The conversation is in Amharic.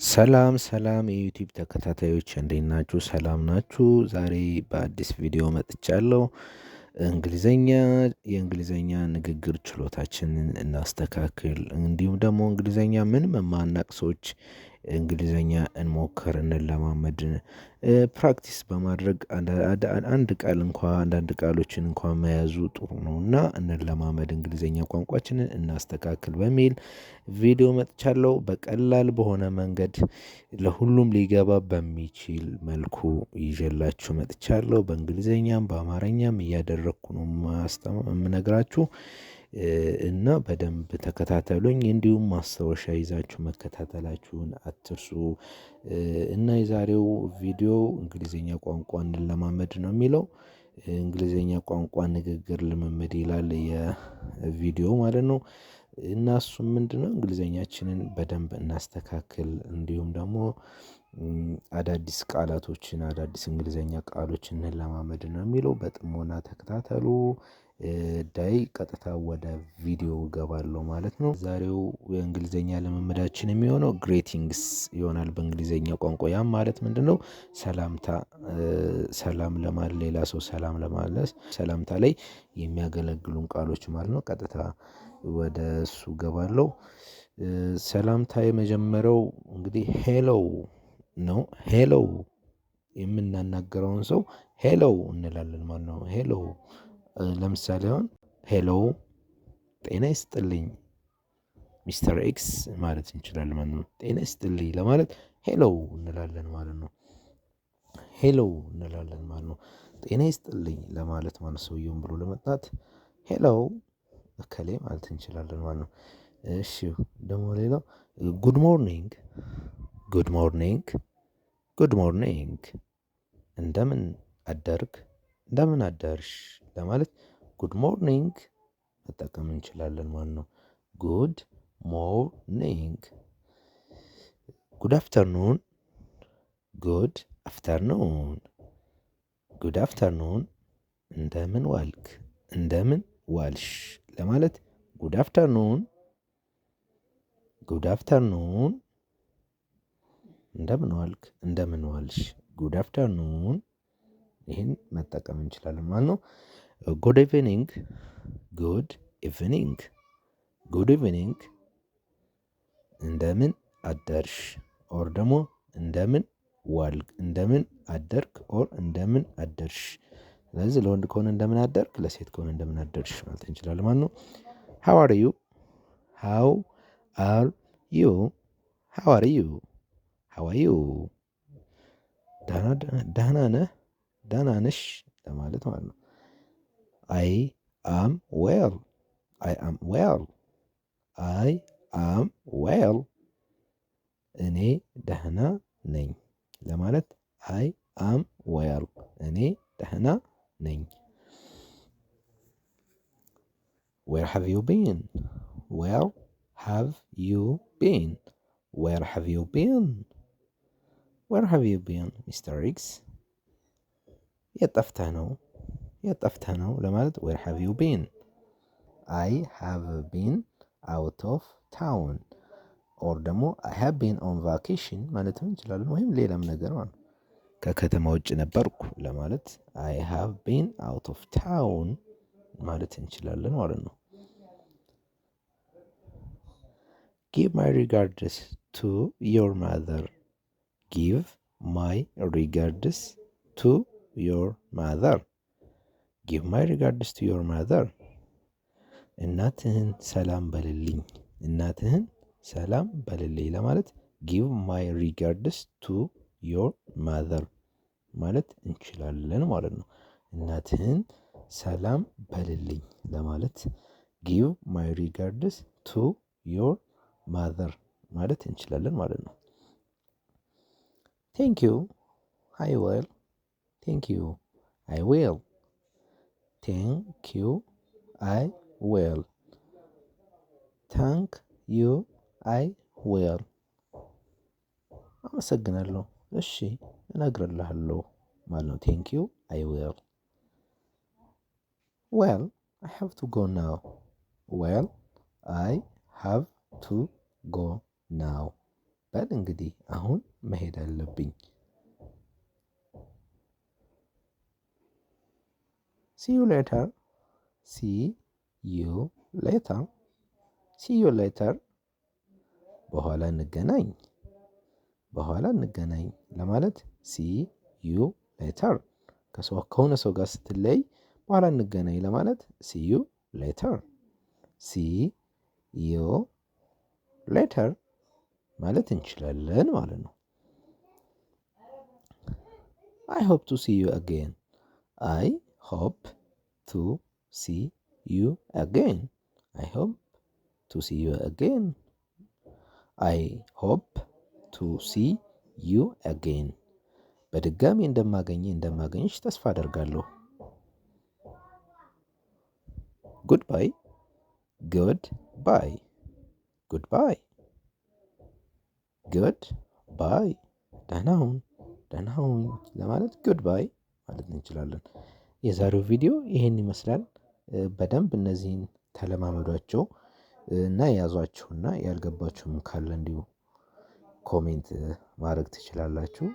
ሰላም ሰላም የዩቲዩብ ተከታታዮች እንዴት ናችሁ? ሰላም ናችሁ? ዛሬ በአዲስ ቪዲዮ መጥቻለሁ። እንግሊዘኛ የእንግሊዘኛ ንግግር ችሎታችንን እናስተካክል። እንዲሁም ደግሞ እንግሊዘኛ ምንም የማናቅ ሰዎች እንግሊዘኛ እንሞክር፣ እንለማመድ። ፕራክቲስ በማድረግ አንድ ቃል እንኳን አንዳንድ ቃሎችን እንኳን መያዙ ጥሩ ነውና እንለማመድ፣ እንግሊዘኛ ቋንቋችንን እናስተካክል በሚል ቪዲዮ መጥቻለሁ። በቀላል በሆነ መንገድ ለሁሉም ሊገባ በሚችል መልኩ ይዤላችሁ መጥቻለሁ። በእንግሊዘኛም በአማርኛም እያደረግኩ ነው የምነግራችሁ እና በደንብ ተከታተሉኝ። እንዲሁም ማስታወሻ ይዛችሁ መከታተላችሁን አትርሱ። እና የዛሬው ቪዲዮ እንግሊዘኛ ቋንቋ እንለማመድ ነው የሚለው። እንግሊዘኛ ቋንቋ ንግግር ልምምድ ይላል የቪዲዮ ማለት ነው። እና እሱም ምንድነው እንግሊዘኛችንን በደንብ እናስተካክል፣ እንዲሁም ደግሞ አዳዲስ ቃላቶችን አዳዲስ እንግሊዘኛ ቃሎችን እንለማመድ ነው የሚለው። በጥሞና ተከታተሉ። ዳይ ቀጥታ ወደ ቪዲዮ እገባለሁ ማለት ነው። ዛሬው የእንግሊዘኛ ልምምዳችን የሚሆነው ግሬቲንግስ ይሆናል በእንግሊዘኛ ቋንቋ። ያም ማለት ምንድነው? ሰላምታ ሰላም ለማለት ሌላ ሰው ሰላም ለማለት ሰላምታ ላይ የሚያገለግሉን ቃሎች ማለት ነው። ቀጥታ ወደ እሱ እገባለሁ። ሰላምታ የመጀመሪያው እንግዲህ ሄሎ ነው። ሄሎ የምናናገረውን ሰው ሄሎ እንላለን ማለት ነው። ሄሎ ለምሳሌ አሁን ሄሎ ጤና ይስጥልኝ ሚስተር ኤክስ ማለት እንችላለን ማለት ነው። ጤና ይስጥልኝ ለማለት ሄሎ እንላለን ማለት ነው። ሄሎ እንላለን ማለት ነው። ጤና ይስጥልኝ ለማለት ማለት ሰውየውን ብሎ ለመጥራት ሄሎ እከሌ ማለት እንችላለን ማለት ነው። እሺ ደግሞ ሌላው ጉድ ሞርኒንግ፣ ጉድ ሞርኒንግ፣ ጉድ ሞርኒንግ እንደምን አደርክ፣ እንደምን አደርሽ ለማለት ጉድ ሞርኒንግ መጠቀም እንችላለን ማለት ነው። ጉድ ሞርኒንግ። ጉድ አፍተርኑን፣ ጉድ አፍተርኑን፣ ጉድ አፍተርኑን እንደምን ዋልክ፣ እንደምን ዋልሽ ለማለት ጉድ አፍተርኑን፣ ጉድ አፍተርኑን እንደምን ዋልክ፣ እንደምን ዋልሽ፣ ጉድ አፍተርኑን ይህን መጠቀም እንችላለን ማለት ነው። ጉድ ኢቭኒንግ፣ ጉድ ኢቭኒንግ፣ ጉድ ኢቭኒንግ እንደምን አደርሽ ኦር ደግሞ እንደምን ዋልክ፣ እንደምን አደርክ ኦር እንደምን አደርሽ። ስለዚህ ለወንድ ከሆነ እንደምን አደርክ፣ ለሴት ከሆነ እንደምን አደርሽ ማለት እንችላለን ማለት ነው። ሃው አር ዩ፣ ሃው አር ዩ፣ ሃው አር ዩ፣ ሃው አር ዩ ደህና ነህ፣ ደህና ነሽ ለማለት ማለት ነው። አይ አም ዌል፣ አይ አም ዌል፣ አይ አም ዌል እኔ ደህና ነኝ ለማለት አይ አም ዌል እኔ ደህና ነኝ። ዌር ሃቭ ዩ ቢን፣ ዌር ሃቭ ዩ ቢን፣ ዌር ሃቭ ዩ ቢን፣ ዌር ሃቭ ዩ ቢን ሚስተር ኤክስ የት ጠፍተህ ነው፣ የት ጠፍተህ ነው ለማለት ዌር ሃቭ ዩ ቢን። አይ ሃቭ ቢን አውት ኦፍ ታውን ኦር ደግሞ አይ ሃቭ ቢን ኦን ቫኬሽን ማለትም እንችላለን። ወይም ሌላም ነገር ማለት ከከተማ ውጭ ነበርኩ ለማለት አይ ሃቭ ቢን አውት ኦፍ ታውን ማለት እንችላለን ማለት ነው። ጊቭ ማይ ሪጋርድስ ቱ ዮር ማዘር፣ ጊቭ ማይ ሪጋርድስ ቱ ዮር ማዘር፣ ጊቭ ማይ ሪጋርድስ ቱ ዮር ማዘር እናትህን ሰላም በልልኝ፣ እናትህን ሰላም በልልኝ ለማለት ጊቭ ማይ ሪጋርድስ ቱ ዮር ማዘር ማለት እንችላለን ማለት ነው። እናትህን ሰላም በልልኝ ለማለት ጊቭ ማይ ሪጋርድስ ቱ ዮር ማዘር ማለት እንችላለን ማለት ነው። ቴንክ ዩ አይ ዊል፣ ቴንክ ዩ አይ ዊል፣ ቴንክ ዩ አይ ዊል፣ ታንክ ዩ አይ ዊል አመሰግናለሁ እሺ እነግርልሃለሁ ማለት ነው። ቴንክ ዩ አይ ዊል። ዌል አይ ሃቭ ቱ ጎ ናው፣ ዌል አይ ሃቭ ቱ ጎ ናው በል እንግዲህ አሁን መሄድ አለብኝ። see you later see you later see you later በኋላ እንገናኝ በኋላ እንገናኝ ለማለት see you later ከሆነ ሰው ጋር ስትለይ በኋላ እንገናኝ ለማለት see you later see you later ማለት እንችላለን ማለት ነው። I hope to see you again. I hope to see you again. I hope to see you again. I hope to see you again. በድጋሚ እንደማገኝሽ ተስፋ አደርጋለሁ። Goodbye. Goodbye. Goodbye. Goodbye. ደህና ሁን ለማለት ጉድባይ ማለት እንችላለን። የዛሬው ቪዲዮ ይሄን ይመስላል። በደንብ እነዚህን ተለማመዷቸው እና ያዟቸውና ያልገባችሁም ካለ እንዲሁ ኮሜንት ማድረግ ትችላላችሁ።